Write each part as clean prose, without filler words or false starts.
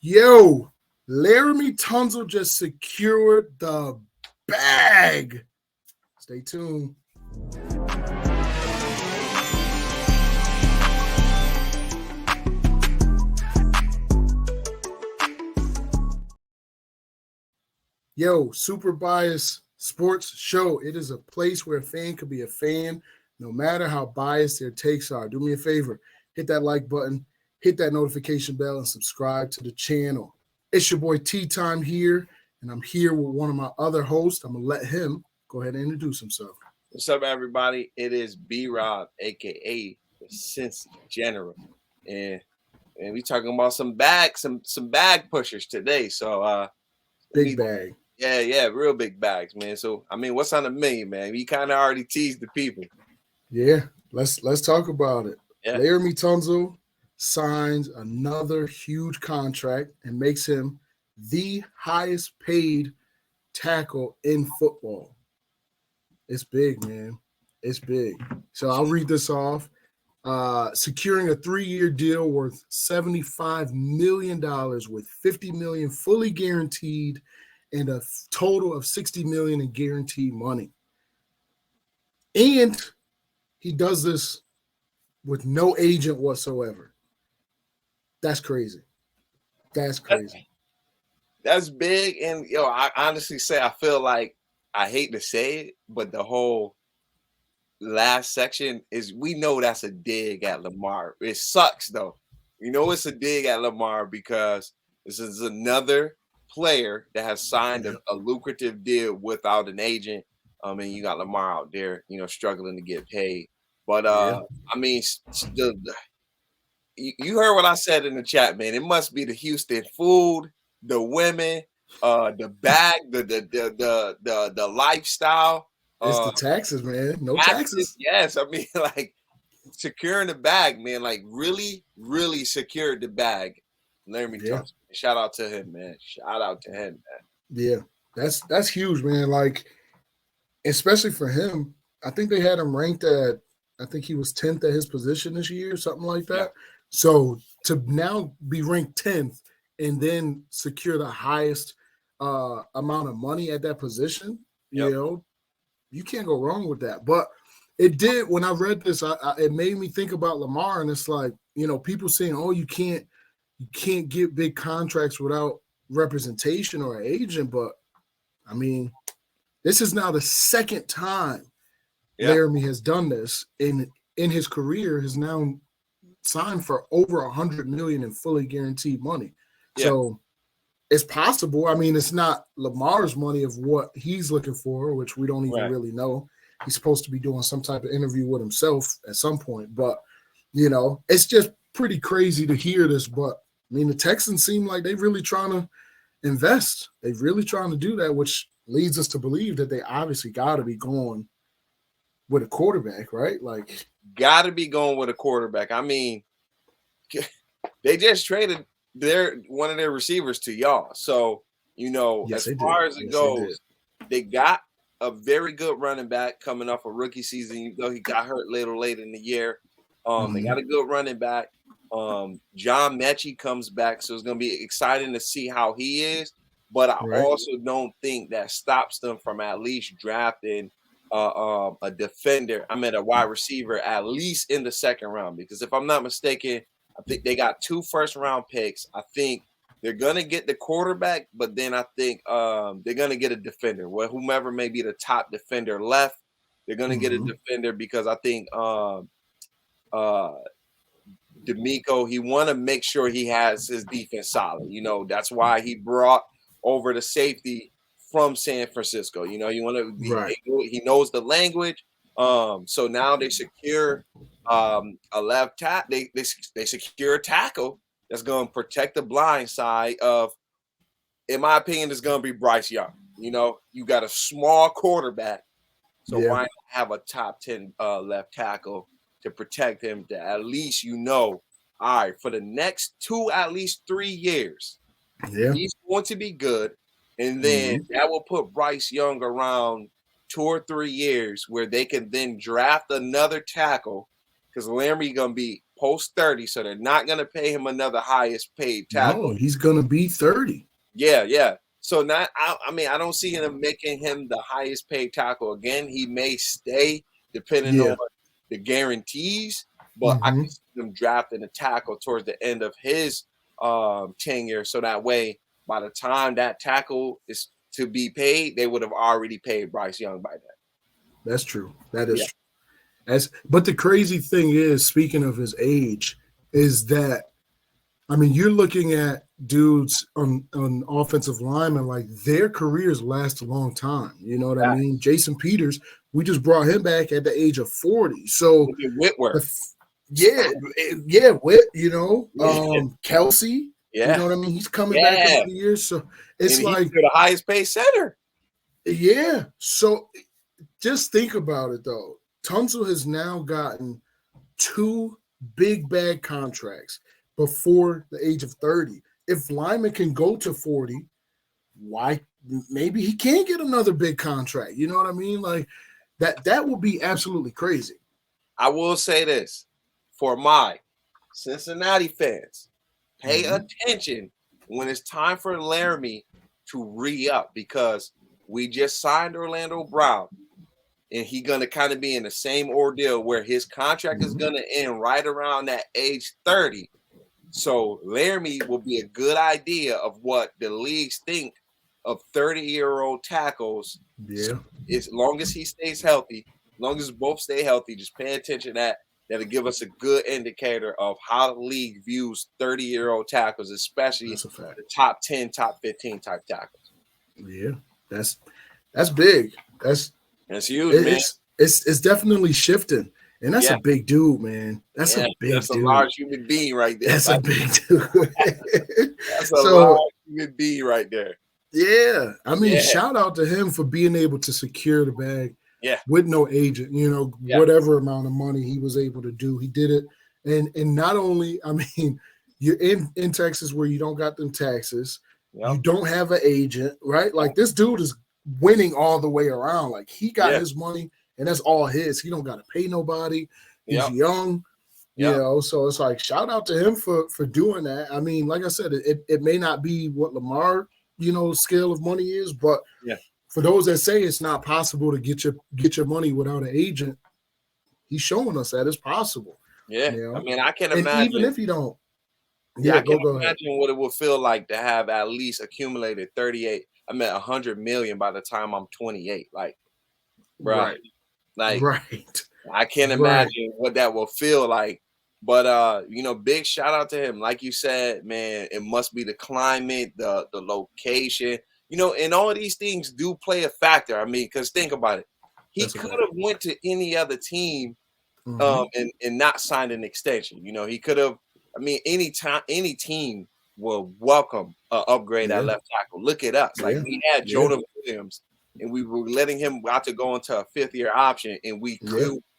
Yo, Laremy Tunsil just secured the bag. Stay tuned. Yo, Super Bias Sports Show. It is a place where a fan could be a fan no matter how biased their takes are. Do me a favor, hit that like button, hit that notification bell, and subscribe to the channel. It's your boy Tea Time here, and I'm here with one of my other hosts. I'm going to let him go ahead and introduce himself. What's up, everybody? It is B-Rob, a.k.a. the Cincy General. And we talking about some bag pushers today. So big bag. Yeah, real big bags, man. So, I mean, what's on the menu, man? We kind of already teased the people. Yeah, let's talk about it. Yeah. Laremy Tunsil signs another huge contract and makes him the highest paid tackle in football. It's big, man. It's big. So I'll read this off. Securing a 3-year deal worth $75 million with $50 million fully guaranteed and a total of $60 million in guaranteed money. And he does this with no agent whatsoever. That's crazy. That's crazy. That's big. And, I honestly say I feel like I hate to say it, but the whole last section is we know that's a dig at Lamar. It sucks, though. You know it's a dig at Lamar because this is another player that has signed a lucrative deal without an agent. And you got Lamar out there, struggling to get paid. But, I mean, you heard what I said in the chat, man. It must be the Houston food, the women, the bag, the lifestyle. It's the taxes, man. No taxes. Yes, I mean, like securing the bag, man. Like really, really secured the bag. Laremy Tunsil. Shout out to him, man. Shout out to him, man. Yeah, that's huge, man. Like, especially for him, I think they had him ranked at. I think he was 10th at his position this year, something like that. Yeah. So to now be ranked 10th and then secure the highest amount of money at that position, you can't go wrong with that. But it did, when I read this, it made me think about Lamar, and it's like, people saying, oh, you can't get big contracts without representation or an agent. But, I mean, this is now the second time Laremy has done this in his career, has now signed for over $100 million in fully guaranteed money. Yeah. So it's possible. I mean, it's not Lamar's money of what he's looking for, which we don't even really know. He's supposed to be doing some type of interview with himself at some point. But, it's just pretty crazy to hear this. But, I mean, the Texans seem like they're really trying to invest. They're really trying to do that, which leads us to believe that they obviously got to be going with a quarterback, right? Like, got to be going with a quarterback. I mean, they just traded one of their receivers to y'all. So, as far as it goes, they got a very good running back coming off a rookie season. Even though he got hurt late in the year. They got a good running back. John Mechie comes back, so it's going to be exciting to see how he is. But I also don't think that stops them from at least drafting a defender. I mean, a wide receiver at least in the second round. Because if I'm not mistaken, I think they got 2 first-round picks. I think they're going to get the quarterback, but then I think they're going to get a defender. Well, whomever may be the top defender left, they're going to get a defender because I think D'Amico, he want to make sure he has his defense solid. That's why he brought over the safety from San Francisco. He want to be, he knows the language. So now they secure a left tackle. They secure a tackle that's going to protect the blind side of, in my opinion, is going to be Bryce Young. You got a small quarterback, so why not have a top 10 left tackle to protect him? To at least all right, for the next 2, at least 3 years, he's going to be good. And then that will put Bryce Young around 2 or 3 years where they can then draft another tackle because Laremy going to be post 30, so they're not going to pay him another highest paid tackle. No, he's going to be 30. Yeah. So not, I mean, I don't see him making him the highest paid tackle again. He may stay depending on the guarantees, but I can see him drafting a tackle towards the end of his tenure. So that way, by the time that tackle is to be paid, they would have already paid Bryce Young by then. That's true. That is true. But the crazy thing is, speaking of his age, is that, I mean, you're looking at dudes on offensive linemen, like their careers last a long time. You know what I mean? Jason Peters, we just brought him back at the age of 40. So Whitworth. Whit, you know, Kelsey, you know what I mean? He's coming back in 3 years. So it's like the highest paid center. Yeah. So just think about it, though. Tunsil has now gotten 2 big bag contracts before the age of 30. If Lyman can go to 40, why? Maybe he can get another big contract. You know what I mean? Like that would be absolutely crazy. I will say this for my Cincinnati fans, pay attention when it's time for Laremy to re-up, because we just signed Orlando Brown, and he's going to kind of be in the same ordeal where his contract is going to end right around that age 30. So Laremy will be a good idea of what the leagues think of 30-year-old tackles. Yeah. As long as he stays healthy, as long as both stay healthy, just pay attention to that. That'll give us a good indicator of how the league views 30-year-old tackles, especially the top 10, top 15 type tackles. Yeah, that's big. That's huge, man. It's definitely shifting. And that's a big dude, man. That's a big dude. That's a large human being right there. That's a big dude. That's a large human being right there. Yeah. I mean, shout out to him for being able to secure the bag with no agent, you know, whatever amount of money he was able to do. He did it. And not only, I mean, you're in Texas where you don't got them taxes. You don't have an agent, right? Like this dude is winning all the way around. Like he got his money. And that's all his. He don't got to pay nobody. He's young, you know. So it's like shout out to him for doing that. I mean, like I said, it may not be what Lamar, you know, scale of money is, but for those that say it's not possible to get your money without an agent, he's showing us that it's possible. Yeah, you know? I mean, I can imagine. Even if you don't, I can imagine what it would feel like to have at least accumulated 38. I mean, 100 million by the time I'm 28. Like, bro. Like, I can't imagine what that will feel like. But you know, big shout out to him. Like you said, man, it must be the climate, the location, you know, and all of these things do play a factor. I mean, because think about it. He could have went to any other team and not signed an extension. You know, he could have, I mean, any team will welcome an upgrade at left tackle. Look at us. Like we had Jonah Williams. And we were letting him out to go into a 5th-year option, and we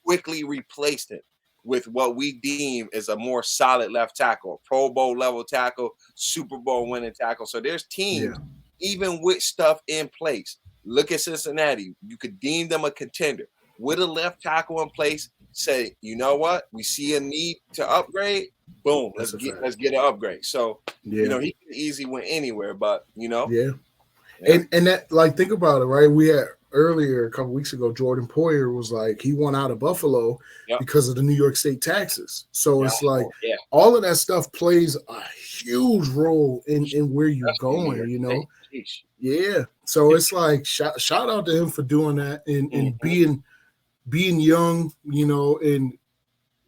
quickly replaced it with what we deem is a more solid left tackle, Pro Bowl level tackle, Super Bowl winning tackle. So there's teams, even with stuff in place. Look at Cincinnati. You could deem them a contender. With a left tackle in place, say, you know what? We see a need to upgrade. Boom, let's get an upgrade. So, you know, he can easily win anywhere, but, you know. And that, like, think about it, right? We had earlier a couple weeks ago, Jordan Poyer was like, he won out of Buffalo because of the New York State taxes. So it's like all of that stuff plays a huge role in where you're going, you know? Yeah. So it's like shout out to him for doing that and being young, you know, and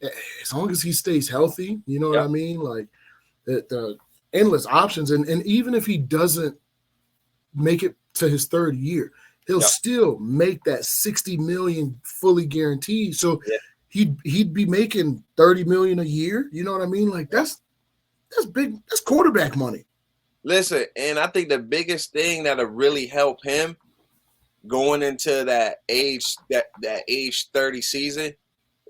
as long as he stays healthy, you know what I mean? Like the endless options. And even if he doesn't make it to his 3rd year, he'll still make that 60 million fully guaranteed. So he'd be making 30 million a year. You know what I mean? Like that's big. That's quarterback money. Listen, and I think the biggest thing that'll really help him going into that age 30 season,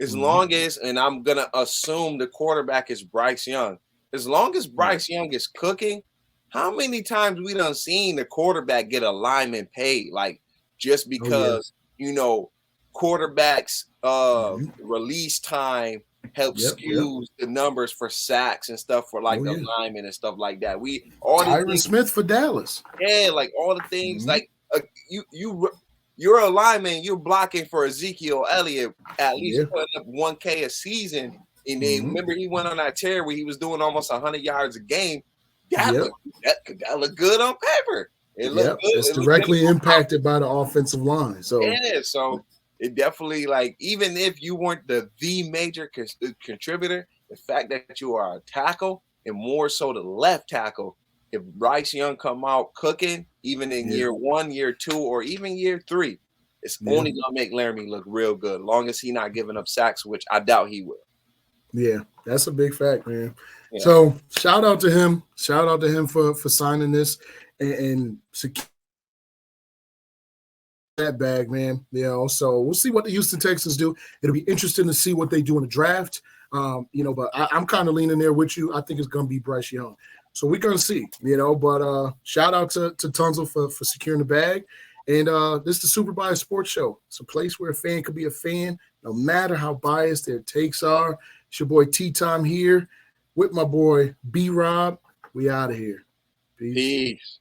as long as, and I'm gonna assume the quarterback is Bryce Young, as long as Bryce Young is cooking. How many times we done seen the quarterback get a lineman paid, like just because you know quarterbacks release time helps skew the numbers for sacks and stuff for like the linemen and stuff like that. Tyron Smith for Dallas. Yeah, like all the things like you're a lineman, you're blocking for Ezekiel Elliott at least putting up 1K a season. And then remember he went on that tear where he was doing almost 100 yards a game. That looked good on paper. It looked good. It's directly impacted by the offensive line. So it definitely, like, even if you weren't the major contributor, the fact that you are a tackle and more so the left tackle, if Bryce Young come out cooking, even in year 1, year 2, or even year 3, it's only gonna make Laremy look real good, long as he's not giving up sacks, which I doubt he will. Yeah, that's a big fact, man. Yeah. So shout out to him. Shout out to him for signing this and secure that bag, man. You know, so we'll see what the Houston Texans do. It'll be interesting to see what they do in the draft. You know, but I'm kind of leaning there with you. I think it's gonna be Bryce Young. So we're gonna see, you know. But shout out to Tunsil for securing the bag. And this is the Super Bias Sports Show. It's a place where a fan could be a fan, no matter how biased their takes are. It's your boy T-Time here with my boy B-Rob. We out of here. Peace.